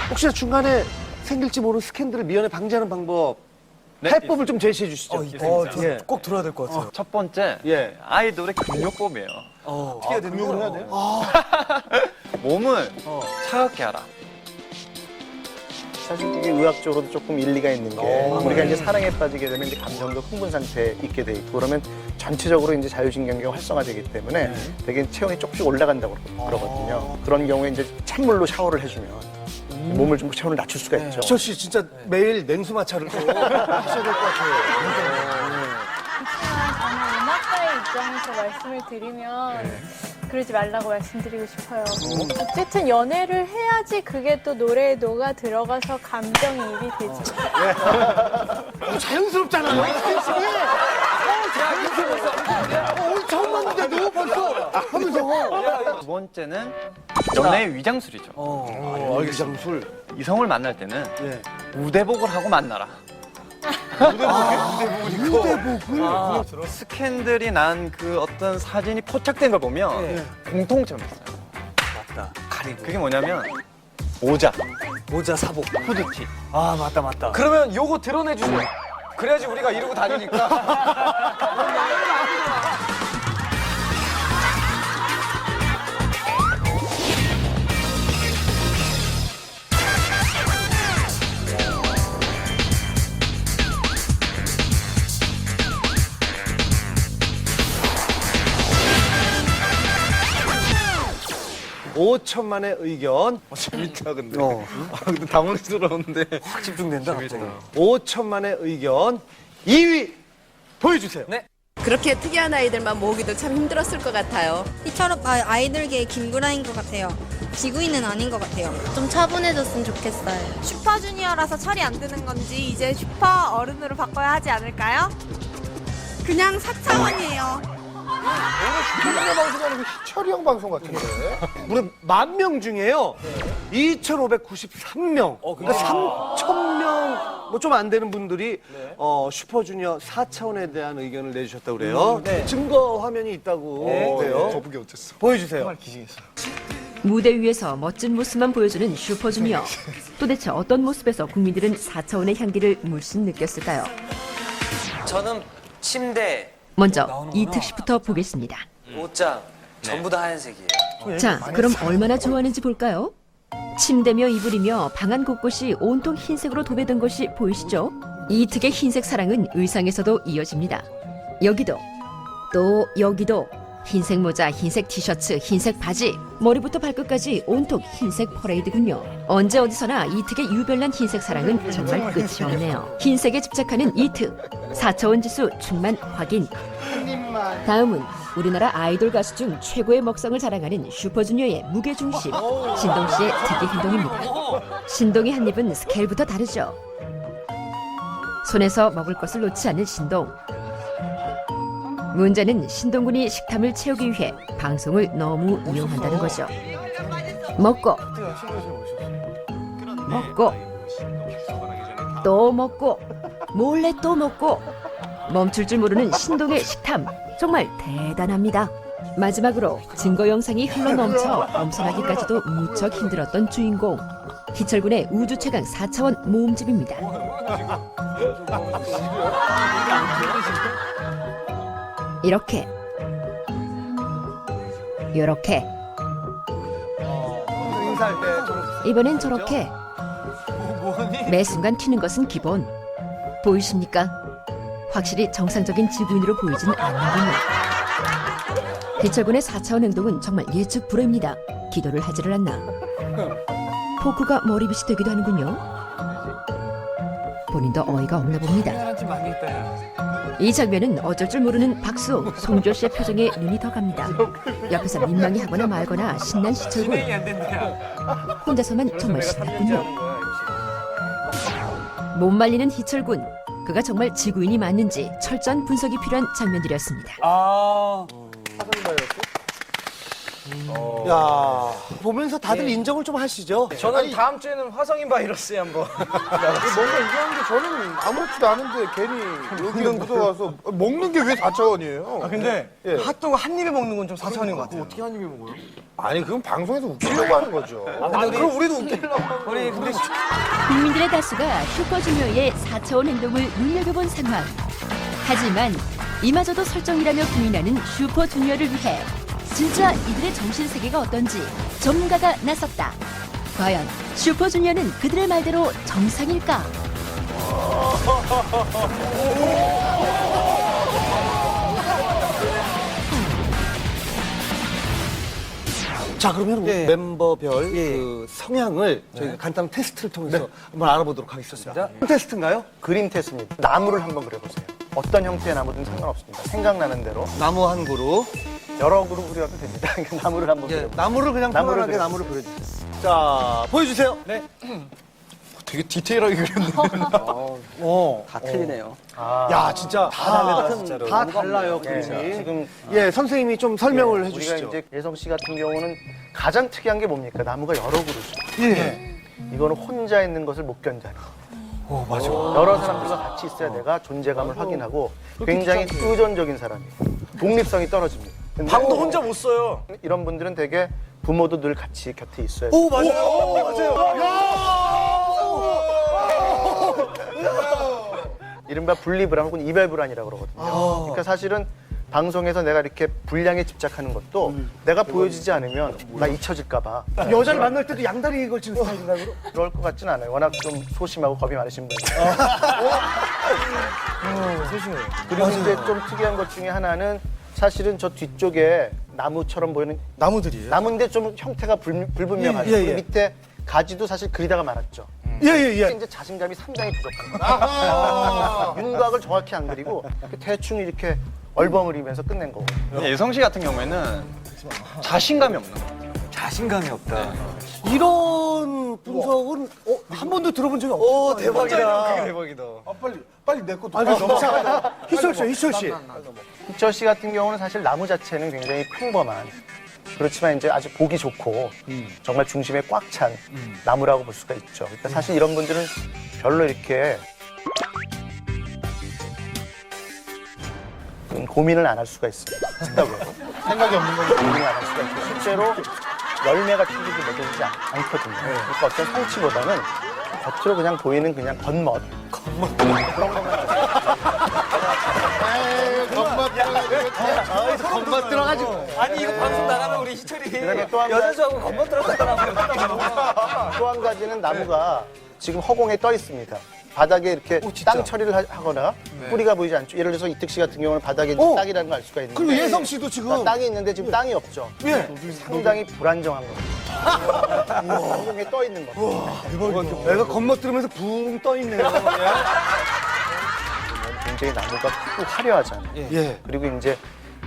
혹시나 중간에 생길지 모르는 스캔들을 미연에 방지하는 방법, 네, 해법을 좀 제시해 주시죠. 예. 꼭 들어야 될 것 같아요. 첫 번째, 예. 아이돌의 근육법이에요. 어떻게 해야 되는 근육을 해야 거예요? 돼요? 몸을 차갑게 하라. 사실 이게 의학적으로도 조금 일리가 있는 게 우리가 이제 사랑에 빠지게 되면 이제 감정도 흥분 상태에 있게 돼 있고 그러면 전체적으로 이제 자율신경계가 활성화되기 때문에 되게 체온이 조금씩 올라간다고 그러거든요. 그런 경우에 이제 찬물로 샤워를 해주면 몸을 좀 체온을 낮출 수가 있죠. 희철 씨 진짜 매일 냉수 마찰을 또 하셔야 될 것 같아요. 저는 음악가의 입장에서 말씀을 드리면 그러지 말라고 말씀드리고 싶어요. 어쨌든 연애를 해야지 그게 또 노래에 녹아 들어가서 감정이입이 되죠. 자연스럽잖아요. 스킨십이. 자연스러워. 오늘 처음 봤는데도 벌써 하면서. 두 번째는 연애의 위장술이죠. 위장술. 이성을 만날 때는 예. 우대복을 하고 만나라. 무대복을. 스캔들이 난 그 어떤 사진이 포착된 걸 보면 공통점이 있어요. 맞다. 가리고. 그게 뭐냐면 모자, 모자 사복. 후드티. 아, 맞다. 그러면 요거 드러내주세요. 그래야지 우리가 이러고 다니니까. 오천만의 의견. 재밌다 근데. 근데 당황스러운데. 확 집중된다. 갑자기. 5천만의 의견 2위 보여주세요. 네. 그렇게 특이한 아이들만 모으기도 참 힘들었을 것 같아요. 이처럼 아이들계의 김구라인 것 같아요. 지구인은 아닌 것 같아요. 좀 차분해졌으면 좋겠어요. 슈퍼주니어라서 철이 안 드는 건지 이제 슈퍼 어른으로 바꿔야 하지 않을까요? 그냥 4차원이에요. 슈퍼주니어 방송 아니고 희철이 형 방송 같은데. 무려 10,000명 중에요. 2,593명. 그러니까 3,000명 뭐 좀 안 되는 분들이 슈퍼주니어 4차원에 대한 의견을 내주셨다고 그래요. 증거 화면이 있다고 그래요. 거북이 어땠어? 보여주세요. 무대 위에서 멋진 모습만 보여주는 슈퍼주니어. 도대체 어떤 모습에서 국민들은 4차원의 향기를 물씬 느꼈을까요? 저는 침대, 먼저 이 특집부터 보겠습니다. 옷장 전부 다 하얀색이에요. 자, 그럼 얼마나 좋아하는지 볼까요? 침대며 이불이며 방 안 곳곳이 온통 흰색으로 도배된 것이 보이시죠? 이 특의 흰색 사랑은 의상에서도 이어집니다. 여기도, 또 여기도 흰색 모자, 흰색 티셔츠, 흰색 바지, 머리부터 발끝까지 온통 흰색 퍼레이드군요. 언제 어디서나 이 특의 유별난 흰색 사랑은 정말 끝이 없네요. 흰색에 집착하는 이 특, 4차원 지수 충만 확인. 다음은 우리나라 아이돌 가수 중 최고의 먹성을 자랑하는 슈퍼주니어의 무게중심, 신동 씨의 특이 행동입니다. 신동의 한 입은 스케일부터 다르죠. 손에서 먹을 것을 놓지 않는 신동. 문제는 신동군이 식탐을 채우기 위해 방송을 너무 이용한다는 거죠. 먹고 또 먹고 몰래 또 먹고 멈출 줄 모르는 신동의 식탐 정말 대단합니다. 마지막으로 증거 영상이 흘러넘쳐 엄선하기까지도 무척 힘들었던 주인공 희철군의 우주 최강 4차원 모음집입니다. 이렇게 요렇게 인사할 때 이번엔 저렇게 매 순간 튀는 것은 기본. 보이십니까? 확실히 정상적인 지구인으로 보이진 않는군요. 희철군의 4차원 행동은 정말 예측 불허입니다. 기도를 하지를 않나. 포크가 머리빗이 되기도 하는군요. 본인도 어이가 없나 봅니다. 이 장면은 어쩔 줄 모르는 박수, 송조 씨의 표정에 눈이 더 갑니다. 옆에서 민망해하거나 말거나 신난 희철군. 혼자서만 정말 신났군요. 못 말리는 희철군. 그가 정말 지구인이 맞는지 철저한 분석이 필요한 장면들이었습니다. 야 보면서 다들 인정을 좀 하시죠. 저는 다음 주에는 화성인 바이러스에 한번. 뭔가 이상한 게 저는 아무렇지도 않은데 괜히 여기에 묻어와서 먹는 게 왜 4차원이에요? 아, 근데 핫도그 한 입에 먹는 건 좀 4차원인 것 같아요. 어떻게 한 입에 먹어요? 아니 그건 방송에서 웃기려고 하는 거죠. 그럼 우리도 웃기려고 하는 거예요. 근데 국민들의 다수가 슈퍼주니어의 4차원 행동을 눈여겨본 상황. 하지만 이마저도 설정이라며 부인하는 슈퍼주니어를 위해 진짜 이들의 정신세계가 어떤지 전문가가 나섰다. 과연 슈퍼주니어는 그들의 말대로 정상일까? 자 그러면 우리 멤버별 그 성향을 저희가 간단한 테스트를 통해서 한번 알아보도록 하겠습니다. 테스트인가요? 그림 테스트입니다. 나무를 한번 그려보세요. 어떤 형태의 나무든 상관없습니다. 생각나는 대로 나무 한 그루. 여러 그룹 그려도 됩니다. 나무를 한번 예, 그려보세요. 나무를 그냥 나무를 편안하게 그려. 나무를 그려주세요. 자 보여주세요. 네. 되게 디테일하게 그렸네. 다 틀리네요. 야 진짜 다 달라요. 진짜로. 다 달라요 예, 그림이. 지금 예 선생님이 좀 설명을 우리가 해주시죠. 이제 예성 씨 같은 경우는 가장 특이한 게 뭡니까? 나무가 여러 그루죠. 예. 이거는 혼자 있는 것을 못 견뎌요. 맞아. 여러 사람들과 같이 있어야 내가 존재감을 확인하고 굉장히 의존적인 사람이에요. 독립성이 떨어집니다. 근데 방도 혼자 못 써요. 이런 분들은 되게 부모도 늘 같이 곁에 있어야 돼요. 오 맞아요. 맞아요. 이른바 분리불안 혹은 이별불안이라고 그러거든요. 그러니까 사실은 방송에서 내가 이렇게 분량에 집착하는 것도 내가 보여지지 않으면 나 잊혀질까 봐 여자를 만날 때도 양다리 걸치는 스타일인가요? 그럴 것 같진 않아요. 워낙 좀 소심하고 겁이 많으신 분이에요. 그리고 이제 좀 특이한 것 중에 하나는 사실은 저 뒤쪽에 나무처럼 보이는 나무들이에요? 나무인데 좀 형태가 불분명하죠. 예, 예. 그리고 밑에 가지도 사실 그리다가 말았죠. 예예예. 이제 자신감이 상당히 부족한 거예요. 윤곽을 정확히 안 그리고 대충 이렇게 얼버무리면서 끝낸 거고. 예성 씨 같은 경우에는 자신감이 없는 것 같아요. 자신감이 없다. 이런 분석은 한 번도 들어본 적이 없어요. 오 대박이다. 대박이다. 빨리 내 것도. 아니 너무 작아요. 희철 씨, 희철 씨. 희철 씨 같은 경우는 사실 나무 자체는 굉장히 평범한 그렇지만 이제 아주 보기 좋고 정말 중심에 꽉 찬 나무라고 볼 수가 있죠. 그러니까 사실 이런 분들은 별로 이렇게 고민을 안 할 수가 있어요. 생각이 없는 건 고민을 안 할 수가 있고 실제로 열매가 충분히 맺어지지 않거든요. 그러니까 어떤 성취보다는 겉으로 그냥 보이는 그냥 겉멋. 그런 것만 겁만 들어가지고. 아니 이거 방송 나가면 우리 희철이 그다음에 또한 여자주하고 건반 들었다가 또 한 가지는 나무가 지금 허공에 떠 있습니다. 바닥에 이렇게 땅 처리를 하거나 뿌리가 보이지 않죠. 예를 들어서 이특 씨 같은 경우는 바닥에 이제 땅이라는 걸 알 수가 있는데 그리고 예성 씨도 지금 땅이 있는데 지금 땅이 없죠. 예. 상당히 불안정한 겁니다. 허공에 떠 있는 겁니다. 내가 겁먹 들으면서 붕 떠 있네요. 굉장히 나무가 크고 화려하잖아요. 예. 그리고 이제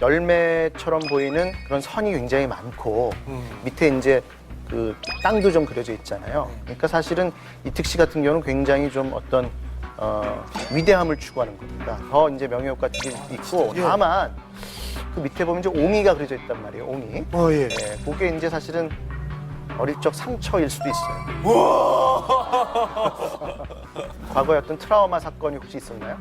열매처럼 보이는 그런 선이 굉장히 많고 밑에 이제 그 땅도 좀 그려져 있잖아요. 그러니까 사실은 이특 씨 같은 경우는 굉장히 좀 어떤 위대함을 추구하는 겁니다. 더 이제 명예욕 같은 게 있고 다만 그 밑에 보면 이제 옹이가 그려져 있단 말이에요. 옹이. 예. 네, 그게 이제 사실은 어릴 적 상처일 수도 있어요. 과거에 어떤 트라우마 사건이 혹시 있었나요?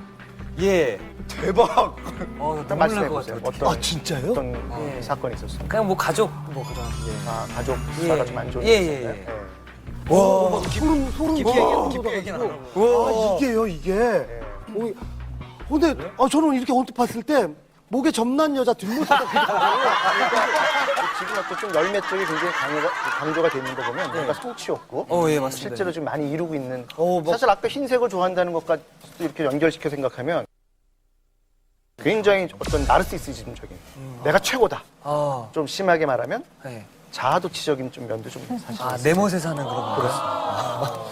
예. 대박. 눈물 말씀해 날것 보세요. 같아요. 어떤 진짜요? 어떤 사건이 있었어요? 그냥 뭐 가족 뭐 그런. 아, 가족사가 좀 안 좋은 예, 일이 예, 있었나요? 예. 네. 와, 소름 깊이 얘기 안 하고. 아, 이게요, 이게. 근데 저는 이렇게 언뜻 봤을 때 목에 점난 여자 뒷모습이 지금 어떤 좀 열매 쪽이 굉장히 강조가 되는 거 보면 뭔가 성취였고 예 맞습니다. 실제로 좀 많이 이루고 있는 사실 아까 흰색을 좋아한다는 것과 이렇게 연결시켜 생각하면 굉장히 어떤 나르시시즘적인 내가 최고다 좀 심하게 말하면 네. 자아도취적인 좀 면도 좀 사실 있어요. 내 멋에 사는 그런 거.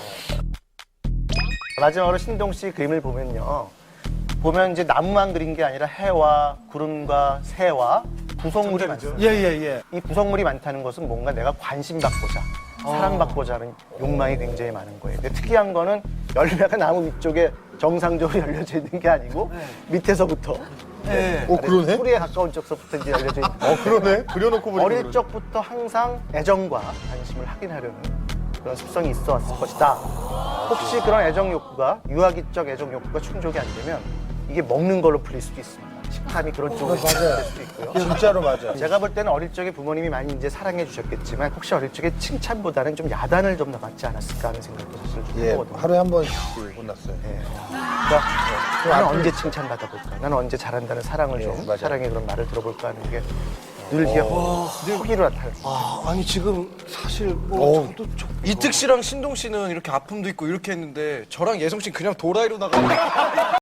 마지막으로 신동 씨 그림을 보면 이제 나무만 그린 게 아니라 해와 구름과 새와 구성물이 많습니다. 예. 이 구성물이 많다는 것은 뭔가 내가 관심받고자 사랑받고자 하는 욕망이 굉장히 많은 거예요. 근데 특이한 거는 열매가 나무 위쪽에 정상적으로 열려져 있는 게 아니고 밑에서부터 네. 그러네? 뿌리에 가까운 쪽서부터 이제 알려져 있는. 그러네? 그려놓고 보니까. 어릴 적부터 항상 애정과 관심을 확인하려는 그런 습성이 있어 왔을 것이다. 혹시 그런 애정 욕구가, 유아기적 애정 욕구가 충족이 안 되면 이게 먹는 걸로 풀릴 수도 있습니다. 식탐이 그런 쪽으로 될 수도 있고요. 진짜로 맞아. 제가 볼 때는 어릴 적에 부모님이 많이 이제 사랑해 주셨겠지만 혹시 어릴 적에 칭찬보다는 좀 야단을 좀 더 받지 않았을까 하는 생각도 사실 좀 예, 해보거든요. 하루에 한 번씩 혼났어요. 그러니까 나는 언제 칭찬받아 볼까? 나는 언제 잘한다는 사랑을 좀 맞아요. 사랑의 그런 말을 들어볼까 하는 게 늘 허기로 나타나요. 아니 지금 사실 뭐 저도 이특 씨랑 신동 씨는 이렇게 아픔도 있고 이렇게 했는데 저랑 예성 씨는 그냥 도라이로 나가고